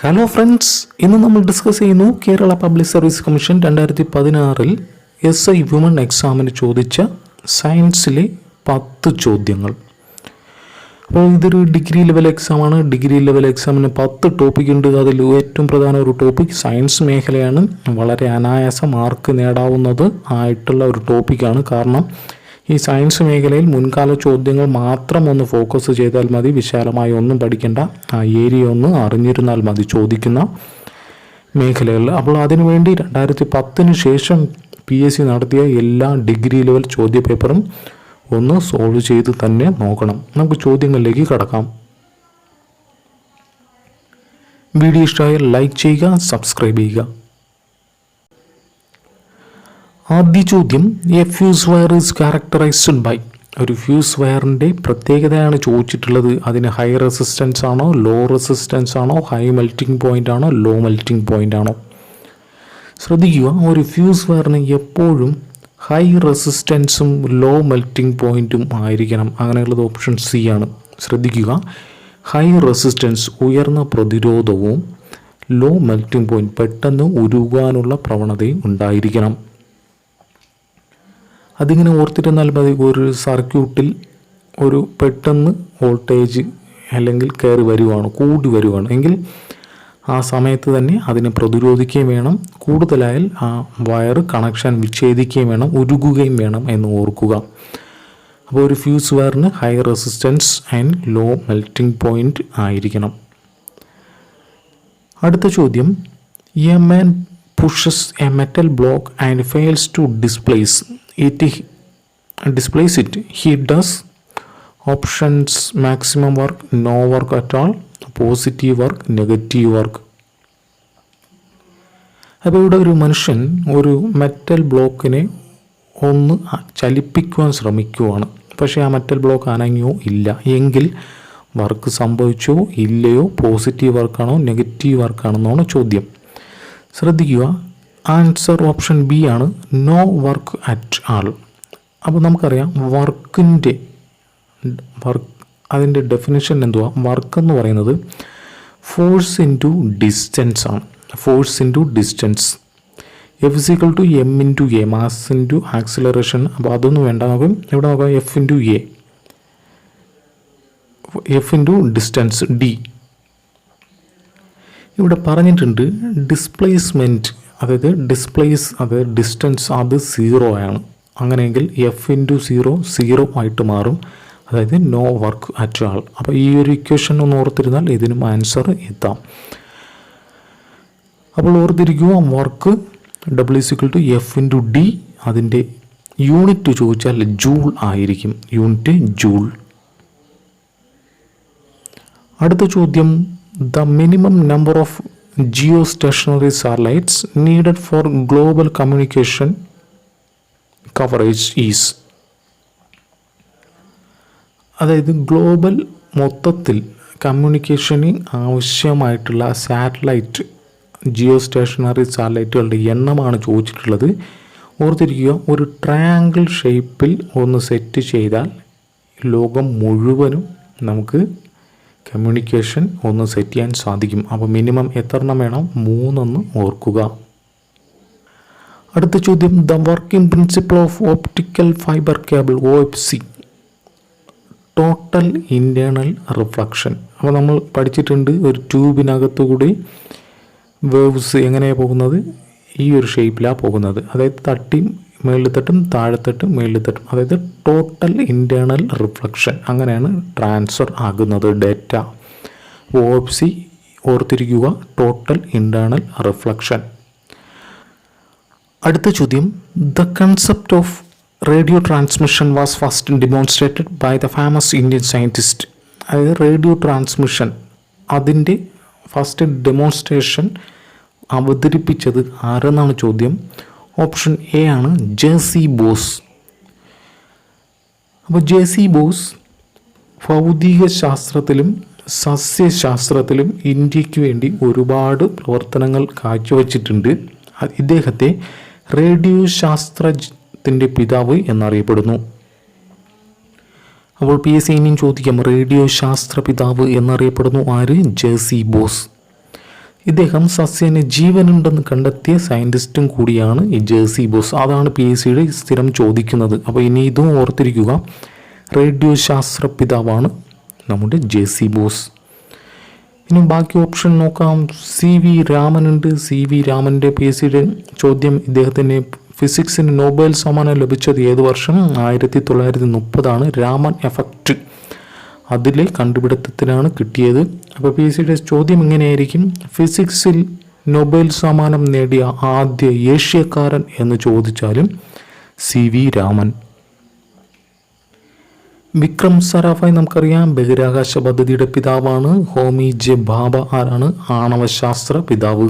Hello friends, ഇന്ന് നമ്മൾ discuss ചെയ്യുന്നു Kerala public service commission 2016 SI woman എക്സാമിന് ചോദിച്ച സയൻസിലെ 10 ചോദ്യങ്ങൾ. അപ്പോൾ ഇതൊരു ഡിഗ്രി ലെവൽ എക്സാമാണ്. ഡിഗ്രി ലെവൽ എക്സാമിന് 10 ടോപ്പിക് ഉണ്ട്. അതിൽ ഏറ്റവും പ്രധാന ഒരു ടോപ്പിക് സയൻസ് മേഖലയാണ്. വളരെ അനായാസ മാർക്ക് നേടാവുന്നത് ആയിട്ടുള്ള ഒരു ടോപ്പിക്കാണ്. കാരണം ഈ സയൻസ് മേഖലയിൽ മുൻകാല ചോദ്യങ്ങൾ മാത്രം ഒന്ന് ഫോക്കസ് ചെയ്താൽ മതി. വിശാലമായി ഒന്നും പഠിക്കേണ്ട, ആ ഏരിയ ഒന്ന് അറിഞ്ഞിരുന്നാൽ മതി ചോദിക്കുന്ന മേഖലകളിൽ. അപ്പോൾ അതിനുവേണ്ടി 2010 ശേഷം PSC നടത്തിയ എല്ലാ ഡിഗ്രി ലെവൽ ചോദ്യ പേപ്പറും ഒന്ന് സോൾവ് ചെയ്ത് തന്നെ നോക്കണം. നമുക്ക് ചോദ്യങ്ങളിലേക്ക് കടക്കാം. വീഡിയോ ഇഷ്ടമായാൽ ലൈക്ക് ചെയ്യുക, സബ്സ്ക്രൈബ് ചെയ്യുക. ആദ്യ ചോദ്യം, a fuse wire is characterised by. ഒരു ഫ്യൂസ് വയറിൻ്റെ പ്രത്യേകതയാണ് ചോദിച്ചിട്ടുള്ളത്. അതിന് ഹൈ റെസിസ്റ്റൻസ് ആണോ, ലോ റെസിസ്റ്റൻസ് ആണോ, ഹൈ മെൽറ്റിംഗ് പോയിൻ്റ് ആണോ, ലോ മെൽറ്റിംഗ് പോയിൻ്റ് ആണോ? ശ്രദ്ധിക്കുക, ഒരു ഫ്യൂസ് വയറിന് എപ്പോഴും ഹൈ റെസിസ്റ്റൻസും ലോ മെൽറ്റിംഗ് പോയിൻറ്റും ആയിരിക്കണം. അങ്ങനെയുള്ളത് ഓപ്ഷൻ സി ആണ്. ശ്രദ്ധിക്കുക, ഹൈ റെസിസ്റ്റൻസ് ഉയർന്ന പ്രതിരോധവും ലോ മെൽറ്റിംഗ് പോയിൻറ്റ് പെട്ടെന്ന് ഉരുകാനുള്ള പ്രവണതയും ഉണ്ടായിരിക്കണം. അതിങ്ങനെ ഓർത്തിരുന്നാൽ മതി. ഒരു സർക്യൂട്ടിൽ ഒരു പെട്ടെന്ന് വോൾട്ടേജ് അല്ലെങ്കിൽ കയറി കൂടി വരുവാണ് എങ്കിൽ ആ സമയത്ത് തന്നെ അതിനെ പ്രതിരോധിക്കുകയും വേണം. കൂടുതലായാൽ ആ വയർ കണക്ഷൻ വിച്ഛേദിക്കുകയും വേണം, ഉരുകുകയും വേണം എന്ന് ഓർക്കുക. അപ്പോൾ ഒരു ഫ്യൂസ് വയറിന് high resistance and low melting point ആയിരിക്കണം. അടുത്ത ചോദ്യം, a man pushes a metal block and fails to displace it. He does options: maximum work, no work at all, positive work, negative work. അപ്പോൾ ഇവിടെ ഒരു മനുഷ്യൻ ഒരു metal ബ്ലോക്കിനെ ഒന്ന് ചലിപ്പിക്കുവാൻ ശ്രമിക്കുവാണ്. പക്ഷേ ആ മെറ്റൽ ബ്ലോക്ക് അനങ്ങിയോ ഇല്ല. എങ്കിൽ വർക്ക് സംഭവിച്ചോ ഇല്ലയോ, പോസിറ്റീവ് വർക്കാണോ നെഗറ്റീവ് വർക്കാണെന്നാണ് ചോദ്യം. ശ്രദ്ധിക്കുക, ആൻസർ ഓപ്ഷൻ ബി ആണ്, നോ വർക്ക് അറ്റ് ആൾ. അപ്പോൾ നമുക്കറിയാം അതിൻ്റെ ഡെഫിനിഷൻ എന്തുവാ? വർക്ക് എന്ന് പറയുന്നത് ഫോഴ്സ് ഇൻറ്റു ഡിസ്റ്റൻസ് ആണ്. Force into distance. F=m/a, mass into acceleration. അപ്പോൾ അതൊന്നും വേണ്ട, നമുക്ക് ഇവിടെ നോക്കാം F ഇൻറ്റു ഡിസ്റ്റൻസ് d. ഇവിടെ പറഞ്ഞിട്ടുണ്ട് ഡിസ്പ്ലേസ്മെൻറ്റ്, അതായത് ഡിസ്റ്റൻസ് അത് 0 ആണ്. അങ്ങനെയെങ്കിൽ F×0 0 ആയിട്ട് മാറും, അതായത് നോ വർക്ക് അറ്റ് ആൾ. അപ്പോൾ ഈ ഒരു ഇക്വേഷൻ ഒന്ന് ഓർത്തിരുന്നാൽ ഇതിനും ആൻസർ എത്താം. അപ്പോൾ ഓർത്തിരിക്കുക, വർക്ക് W=F×d. അതിൻ്റെ യൂണിറ്റ് ചോദിച്ചാൽ ജൂൾ ആയിരിക്കും. Unit joule. അടുത്ത ചോദ്യം, the minimum number of geostationary satellites needed for global communication coverage is. അതായത് ഗ്ലോബൽ മൊത്തത്തിൽ കമ്മ്യൂണിക്കേഷന് ആവശ്യമായിട്ടുള്ള സാറ്റലൈറ്റ്, ജിയോസ്റ്റേഷനറി സാറ്റലൈറ്റുകളുടെ എണ്ണമാണ് ചോദിച്ചിട്ടുള്ളത്. ഓർത്തിരിക്കുക, ഒരു ട്രയാങ്കിൾ ഷേപ്പിൽ ഒന്ന് സെറ്റ് ചെയ്താൽ ലോകം മുഴുവനും നമുക്ക് കമ്മ്യൂണിക്കേഷൻ ഒന്ന് സെറ്റ് ചെയ്യാൻ സാധിക്കും. അപ്പോൾ മിനിമം എത്ര എണ്ണം വേണം? 3 ഓർക്കുക. അടുത്ത ചോദ്യം, the working principle of optical fibre cable OFC, total internal reflection. അപ്പോൾ നമ്മൾ പഠിച്ചിട്ടുണ്ട്, ഒരു ട്യൂബിനകത്തുകൂടി വേവ്സ് എങ്ങനെയാണ് പോകുന്നത്? ഈ ഒരു ഷേപ്പിലാണ് പോകുന്നത്. അതായത് തട്ടി മേളിൽ തട്ടും, താഴെത്തട്ടും, മേളിൽ തട്ടും. അതായത് ടോട്ടൽ ഇൻറ്റേർണൽ റിഫ്ലക്ഷൻ. അങ്ങനെയാണ് ട്രാൻസ്ഫർ ആകുന്നത് ഡേറ്റ. OFC ഓർത്തിരിക്കുക, ടോട്ടൽ ഇൻറ്റേർണൽ റിഫ്ലക്ഷൻ. അടുത്ത ചോദ്യം, the concept of radio transmission was first demonstrated by the famous Indian scientist. അതായത് റേഡിയോ ട്രാൻസ്മിഷൻ അതിൻ്റെ ഫസ്റ്റ് ഡെമോൺസ്ട്രേഷൻ അവതരിപ്പിച്ചത് ആരെന്നാണ് ചോദ്യം. ഓപ്ഷൻ എ ആണ്, JC ബോസ്. അപ്പോൾ JC ബോസ് ഭൗതിക ശാസ്ത്രത്തിലും സസ്യശാസ്ത്രത്തിലും ഇന്ത്യക്ക് വേണ്ടി ഒരുപാട് പ്രവർത്തനങ്ങൾ കാഴ്ചവെച്ചിട്ടുണ്ട്. ഇദ്ദേഹത്തെ റേഡിയോ ശാസ്ത്രത്തിൻ്റെ പിതാവ് എന്നറിയപ്പെടുന്നു. അപ്പോൾ PSC ഇനിയും ചോദിക്കാം, റേഡിയോ ശാസ്ത്ര പിതാവ് എന്നറിയപ്പെടുന്നു ആര്? JC boss. ഇദ്ദേഹം സസ്യന് ജീവനുണ്ടെന്ന് കണ്ടെത്തിയ സയൻറ്റിസ്റ്റും കൂടിയാണ് ഈ ജേഴ്സി ബോസ്. അതാണ് PSCയുടെ സ്ഥിരം ചോദിക്കുന്നത്. അപ്പോൾ ഇനി ഇതും ഓർത്തിരിക്കുക, റേഡിയോ ശാസ്ത്ര പിതാവാണ് നമ്മുടെ ജേഴ്സി ബോസ്. ഇനി ബാക്കി ഓപ്ഷൻ നോക്കാം. CV രാമനുണ്ട്. CV രാമൻ്റെ PSCയുടെ ചോദ്യം, ഇദ്ദേഹത്തിന് ഫിസിക്സിന് നോബൽ സമ്മാനം ലഭിച്ചത് ഏത് വർഷം? 1930 രാമൻ എഫക്റ്റ് അതിലെ കണ്ടുപിടുത്തത്തിനാണ് കിട്ടിയത്. അപ്പോൾ PSCയുടെ ചോദ്യം ഇങ്ങനെയായിരിക്കും, ഫിസിക്സിൽ നൊബേൽ സമ്മാനം നേടിയ ആദ്യ ഏഷ്യക്കാരൻ എന്ന് ചോദിച്ചാലും CV രാമൻ. വിക്രം സാരാഭായ് നമുക്കറിയാം, ബഹിരാകാശ പദ്ധതിയുടെ പിതാവാണ്. ഹോമി ജെ ഭാഭ ആരാണ്? ആണവശാസ്ത്ര പിതാവ്.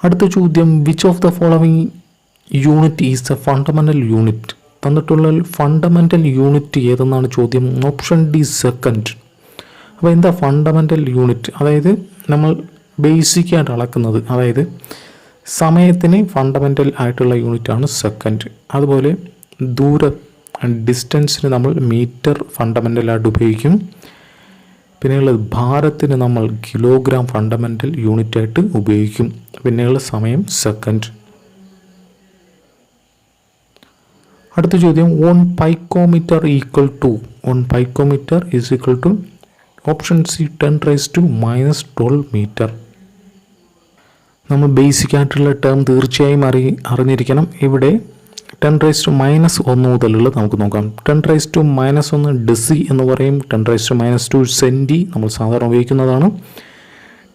അടുത്ത ചോദ്യം, which of the following unit is the fundamental unit? തന്നിട്ടുള്ള ഫണ്ടമെൻ്റൽ യൂണിറ്റ് ഏതെന്നാണ് ചോദ്യം. Option D second. അപ്പോൾ എന്താ ഫണ്ടമെൻ്റൽ യൂണിറ്റ്? അതായത് നമ്മൾ ബേസിക്കായിട്ട് അളക്കുന്നത്, അതായത് സമയത്തിന് ഫണ്ടമെൻ്റൽ ആയിട്ടുള്ള യൂണിറ്റാണ് സെക്കൻഡ്. അതുപോലെ ഡിസ്റ്റൻസിന് നമ്മൾ മീറ്റർ ഫണ്ടമെൻ്റലായിട്ട് ഉപയോഗിക്കും. പിന്നെയുള്ളത് ഭാരത്തിന് നമ്മൾ കിലോഗ്രാം ഫണ്ടമെൻ്റൽ യൂണിറ്റായിട്ട് ഉപയോഗിക്കും. പിന്നെയുള്ള സമയം സെക്കൻഡ്. അടുത്ത ചോദ്യം, 1 picometre equal to option C 10⁻⁻12 metre. നമ്മൾ ബേസിക് ആയിട്ടുള്ള ടേം തീർച്ചയായും അറിഞ്ഞിരിക്കണം. ഇവിടെ 10⁻⁻1 മുതലുള്ളത് നമുക്ക് നോക്കാം. 10⁻⁻1 ഡെസി എന്ന് പറയും. 10⁻⁻2 സെൻറ്റി നമ്മൾ സാധാരണ ഉപയോഗിക്കുന്നതാണ്.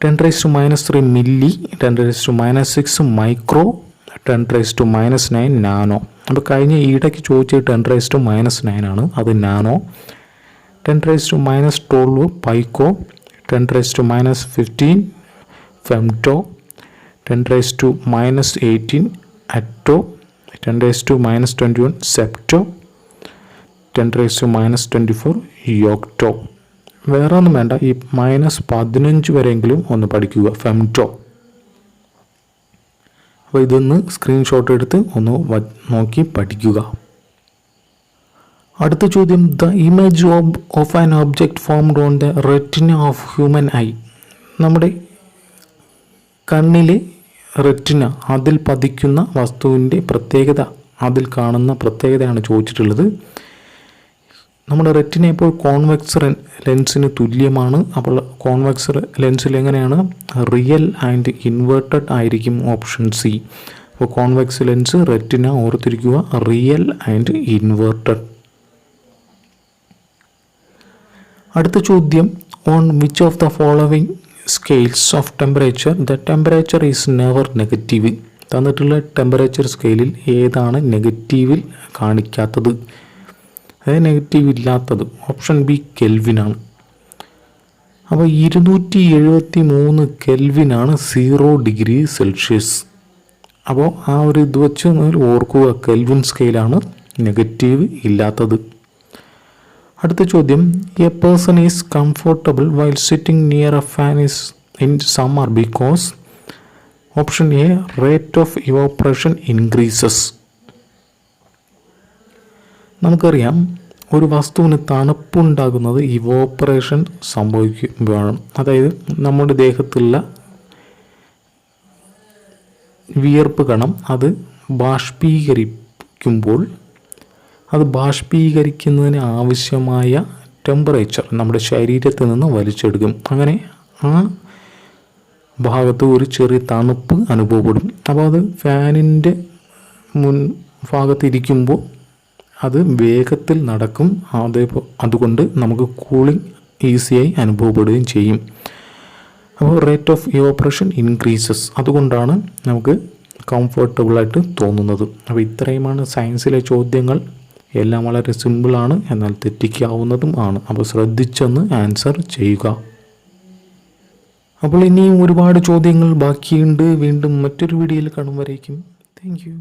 10⁻⁻3 മില്ലി, 10⁻⁻6 മൈക്രോ, 10⁻⁻9 നാനോ. അപ്പോൾ കഴിഞ്ഞ ഈയിടയ്ക്ക് ചോദിച്ചത് 10⁻⁻9 ആണ്, അത് നാനോ. 10⁻⁻12 പൈക്കോ, 10⁻⁻15 femto, 10⁻⁻18 Atto, 10⁻⁻21 zepto, 10⁻⁻24 യോക്ടോ. വേറെ ഒന്നും വേണ്ട, ഈ -15 വരെയെങ്കിലും ഒന്ന് പഠിക്കുക, ഫെംറ്റോ. അപ്പോൾ ഇതൊന്ന് സ്ക്രീൻഷോട്ട് എടുത്ത് ഒന്ന് നോക്കി പഠിക്കുക. അടുത്ത ചോദ്യം, the image of an object formed on the retina of human I. നമ്മുടെ കണ്ണിലെ റെറ്റിന, അതിൽ പതിക്കുന്ന വസ്തുവിൻ്റെ പ്രത്യേകത, അതിൽ കാണുന്ന പ്രത്യേകതയാണ് ചോദിച്ചിട്ടുള്ളത്. നമ്മുടെ റെറ്റിന ഇപ്പോൾ കോൺവെക്സ് ലെൻസിന് തുല്യമാണ്. അപ്പോൾ കോൺവെക്സ് ലെൻസിൽ എങ്ങനെയാണ്? റിയൽ ആൻഡ് ഇൻവേർട്ടഡ് ആയിരിക്കും, ഓപ്ഷൻ C. അപ്പോൾ കോൺവെക്സ് ലെൻസ്, റെറ്റിന ഓർത്തിരിക്കുക, റിയൽ ആൻഡ് ഇൻവേർട്ടഡ്. അടുത്ത ചോദ്യം, on which of the following scales of temperature the temperature is never negative? തന്നിട്ടുള്ള ടെമ്പറേച്ചർ സ്കെയിലിൽ ഏതാണ് നെഗറ്റീവിൽ കാണിക്കാത്തത്, അതായത് നെഗറ്റീവ് ഇല്ലാത്തത്? Option B കെൽവിനാണ്. അപ്പോൾ 273 കെൽവിനാണ് 0 ഡിഗ്രി സെൽഷ്യസ്. അപ്പോൾ ആ ഒരു ഇത് വെച്ച് ഓർക്കുക, കെൽവിൻ സ്കെയിലാണ് നെഗറ്റീവ് ഇല്ലാത്തത്. അടുത്ത ചോദ്യം, A person is comfortable while sitting near A fan is in summer because? Option A rate of evaporation increases. നമുക്കറിയാം, ഒരു വസ്തുവിന് തണുപ്പുണ്ടാകുന്നത് ഇവോപ്പറേഷൻ സംഭവിക്കുമ്പോഴാണ്. അതായത് നമ്മുടെ ദേഹത്തുള്ള വിയർപ്പ് കണം അത് ബാഷ്പീകരിക്കുമ്പോൾ അത് ബാഷ്പീകരിക്കുന്നതിന് ആവശ്യമായ ടെമ്പറേച്ചർ നമ്മുടെ ശരീരത്തിൽ നിന്ന് വലിച്ചെടുക്കും. അങ്ങനെ ആ ഭാഗത്ത് ഒരു ചെറിയ തണുപ്പ് അനുഭവപ്പെടും. അപ്പോൾ അത് ഫാനിൻ്റെ ഭാഗത്തിരിക്കുമ്പോൾ അത് വേഗത്തിൽ നടക്കും. അതുകൊണ്ട് നമുക്ക് കൂളിംഗ് ഈസിയായി അനുഭവപ്പെടുകയും ചെയ്യും. അപ്പോൾ റേറ്റ് ഓഫ് ഇവോപ്പറേഷൻ ഇൻക്രീസസ്, അതുകൊണ്ടാണ് നമുക്ക് കംഫർട്ടബിളായിട്ട് തോന്നുന്നത്. അപ്പോൾ ഇത്രയുമാണ് സയൻസിലെ ചോദ്യങ്ങൾ. എല്ലാം വളരെ സിമ്പിളാണ്, എന്നാൽ തെറ്റിക്കാവുന്നതും ആണ്. അപ്പോൾ ശ്രദ്ധിച്ചൊന്ന് ആൻസർ ചെയ്യുക. അപ്പോൾ ഇനിയും ഒരുപാട് ചോദ്യങ്ങൾ ബാക്കിയുണ്ട്. വീണ്ടും മറ്റൊരു വീഡിയോയിൽ കാണും വരേക്കും താങ്ക് യു.